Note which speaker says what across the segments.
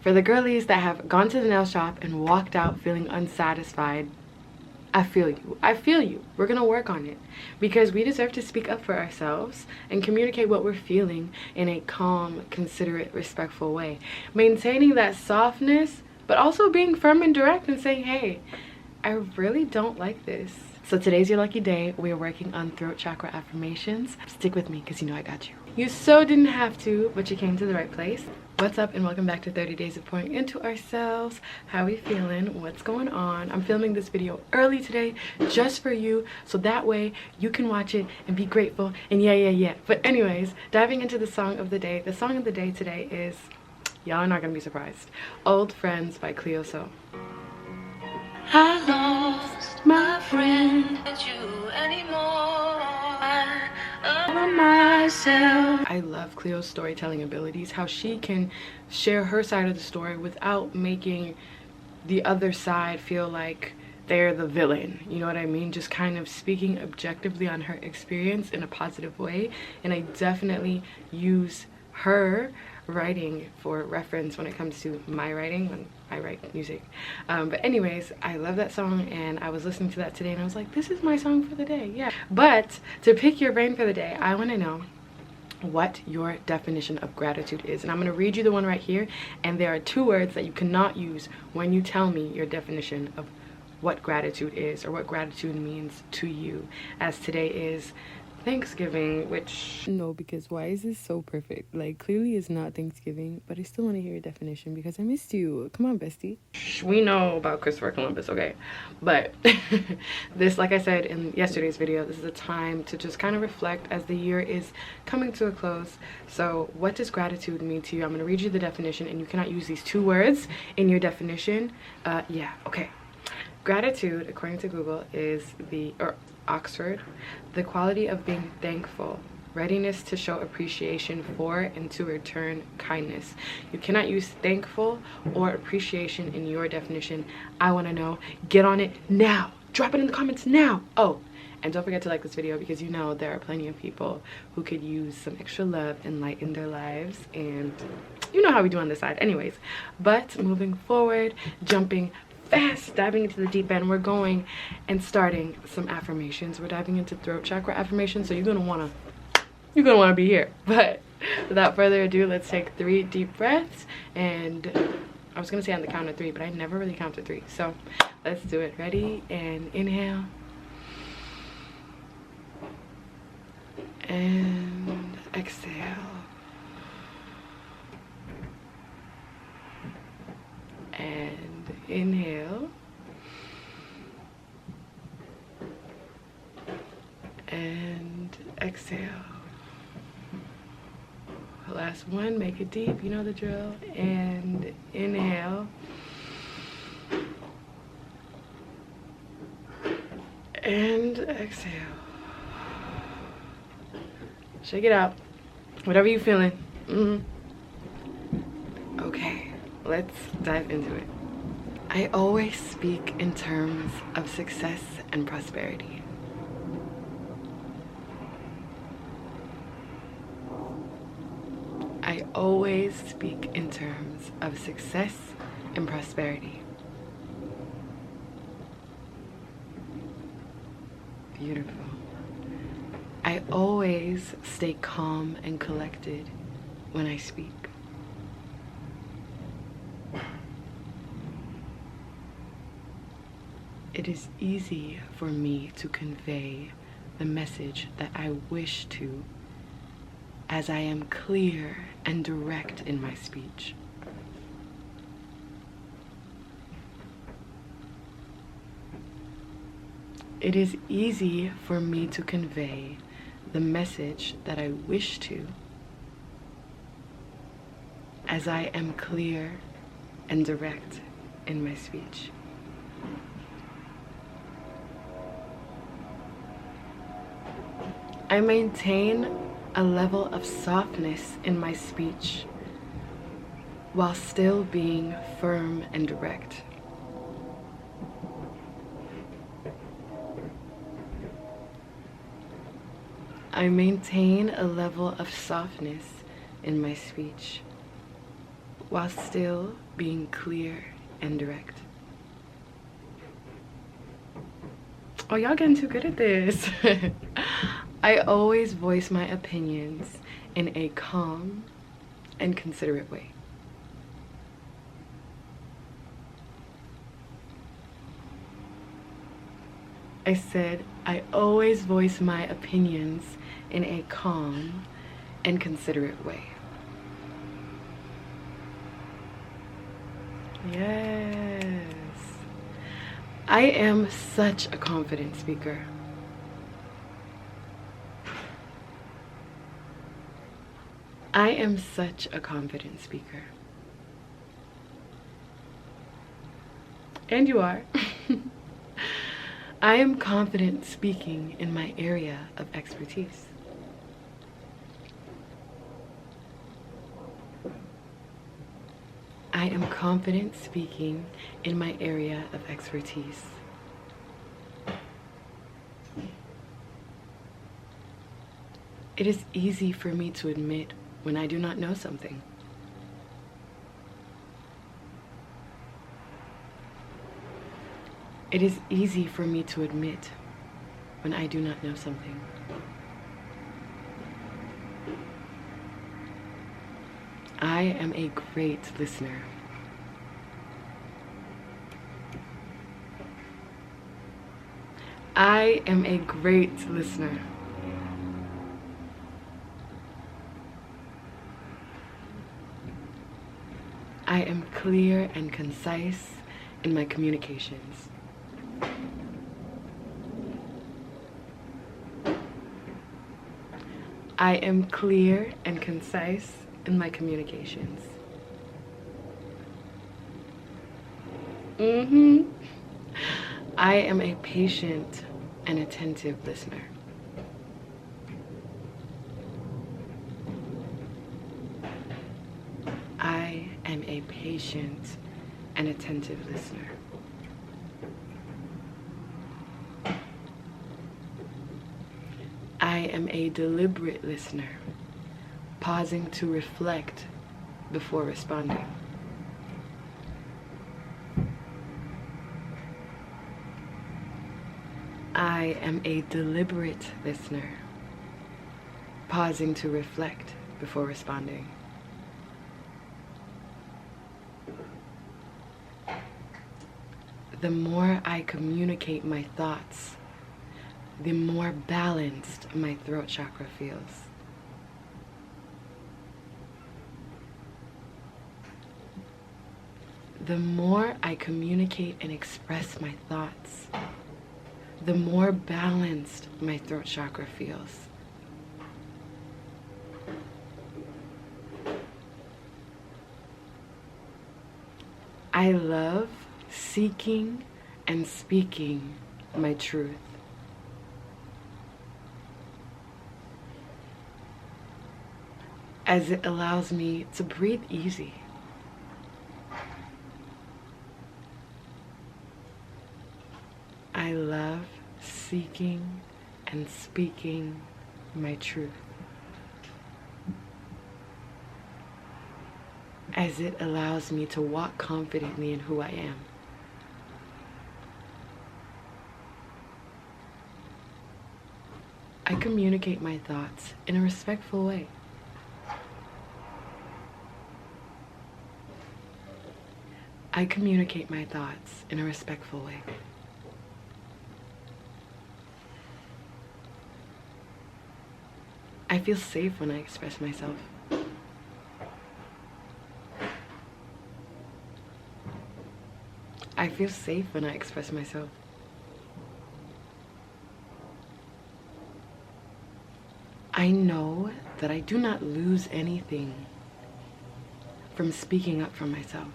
Speaker 1: For the girlies that have gone to the nail shop and walked out feeling unsatisfied, I feel you. I feel you. We're gonna work on it because we deserve to speak up for ourselves and communicate what we're feeling in a calm, considerate, respectful way. Maintaining that softness, but also being firm and direct and saying, hey, I really don't like this. So today's your lucky day. We're working on throat chakra affirmations. Stick with me because you know I got you. You so didn't have to, but you came to the right place. What's up and welcome back to 30 Days of Pouring Into Ourselves. How we feeling? What's going on? I'm filming this video early today just for you, so that way you can watch it and be grateful and yeah. But anyways, diving into the song of the day. The song of the day today is, y'all are not gonna be surprised, Old Friends by Cleo So.
Speaker 2: I lost my friend, but you anymore.
Speaker 1: I love Cleo's storytelling abilities, how she can share her side of the story without making the other side feel like they're the villain, you know what I mean? Just kind of speaking objectively on her experience in a positive way. And I definitely use her writing for reference when it comes to my writing when I write music. But anyways, I love that song and I was listening to that today and I was like, this is my song for the day. Yeah. But to pick your brain for the day, I want to know what your definition of gratitude is. And I'm going to read you the one right here, and there are two words that you cannot use when you tell me your definition of what gratitude is or what gratitude means to you, as today is Thanksgiving, which no, because why is this so perfect? Like, clearly it's not Thanksgiving, but I still want to hear your definition because I missed you. Come on, bestie. We know about Christopher Columbus, okay? But this, like I said in yesterday's video, this is a time to just kind of reflect as the year is coming to a close. So what does gratitude mean to you? I'm going to read you the definition, and you cannot use these two words in your definition. Yeah, okay. Gratitude, according to Google, is Oxford, the quality of being thankful, readiness to show appreciation for and to return kindness. You cannot use thankful or appreciation in your definition. I want to know. Get on it now. Drop it in the comments now. Oh, and don't forget to like this video because you know there are plenty of people who could use some extra love and light in their lives, and you know how we do on this side. Anyways, but moving forward, jumping fast, diving into the deep end, we're going and starting some affirmations. We're diving into throat chakra affirmations, so you're gonna wanna be here. But without further ado, let's take 3 deep breaths. And I was gonna say on the count of 3, but I never really count to 3, so let's do it. Ready? And inhale and exhale and inhale and exhale. Last one, make it deep, you know the drill. And inhale and exhale. Shake it out, whatever you're feeling. Okay, let's dive into it. I always speak in terms of success and prosperity. I always speak in terms of success and prosperity. Beautiful. I always stay calm and collected when I speak. It is easy for me to convey the message that I wish to, as I am clear and direct in my speech. It is easy for me to convey the message that I wish to, as I am clear and direct in my speech. I maintain a level of softness in my speech while still being firm and direct. I maintain a level of softness in my speech while still being clear and direct. Oh, y'all getting too good at this. I always voice my opinions in a calm and considerate way. I said, I always voice my opinions in a calm and considerate way. Yes. I am such a confident speaker. I am such a confident speaker. And you are. I am confident speaking in my area of expertise. I am confident speaking in my area of expertise. It is easy for me to admit when I do not know something. It is easy for me to admit when I do not know something. I am a great listener. I am a great listener. I am clear and concise in my communications. I am clear and concise in my communications. I am a patient and attentive listener. I am a patient and attentive listener. I am a deliberate listener, pausing to reflect before responding. I am a deliberate listener, pausing to reflect before responding. The more I communicate my thoughts, the more balanced my throat chakra feels. The more I communicate and express my thoughts, the more balanced my throat chakra feels. I love seeking and speaking my truth. As it allows me to breathe easy. I love seeking and speaking my truth. As it allows me to walk confidently in who I am. I communicate my thoughts in a respectful way. I communicate my thoughts in a respectful way. I feel safe when I express myself. I feel safe when I express myself. I know that I do not lose anything from speaking up for myself.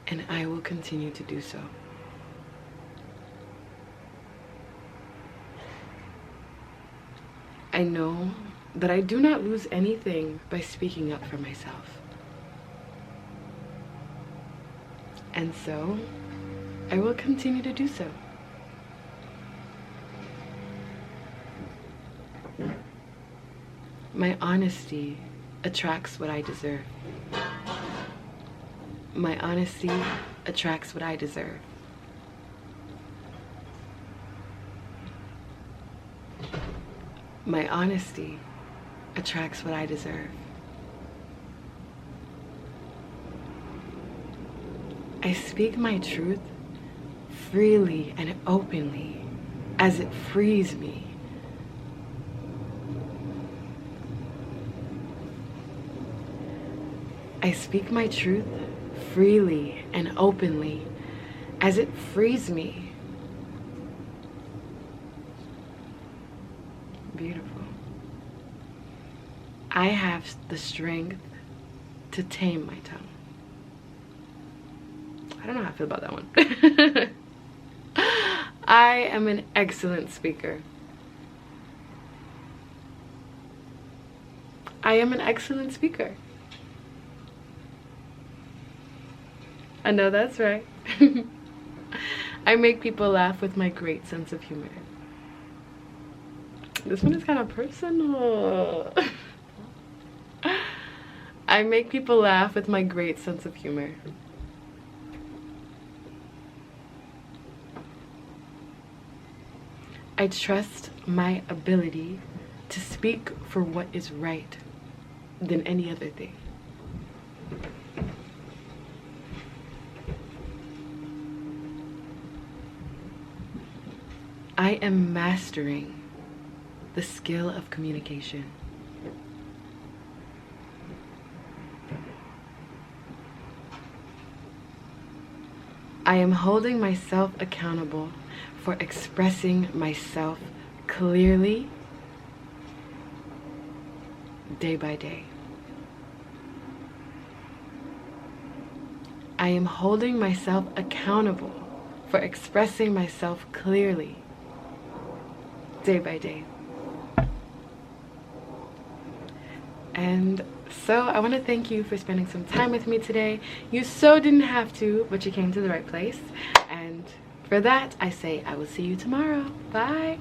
Speaker 1: And I will continue to do so. I know that I do not lose anything by speaking up for myself. And so, I will continue to do so. My honesty attracts what I deserve. My honesty attracts what I deserve. My honesty attracts what I deserve. I speak my truth freely and openly as it frees me. I speak my truth freely and openly as it frees me. Beautiful. I have the strength to tame my tongue. I don't know how I feel about that one. I am an excellent speaker. I am an excellent speaker. I know that's right. I make people laugh with my great sense of humor. This one is kind of personal. I make people laugh with my great sense of humor. I trust my ability to speak for what is right than any other thing. I am mastering the skill of communication. I am holding myself accountable for expressing myself clearly day by day. I am holding myself accountable for expressing myself clearly day by day. And so I want to thank you for spending some time with me today. You so didn't have to, but you came to the right place. And for that, I say I will see you tomorrow. Bye.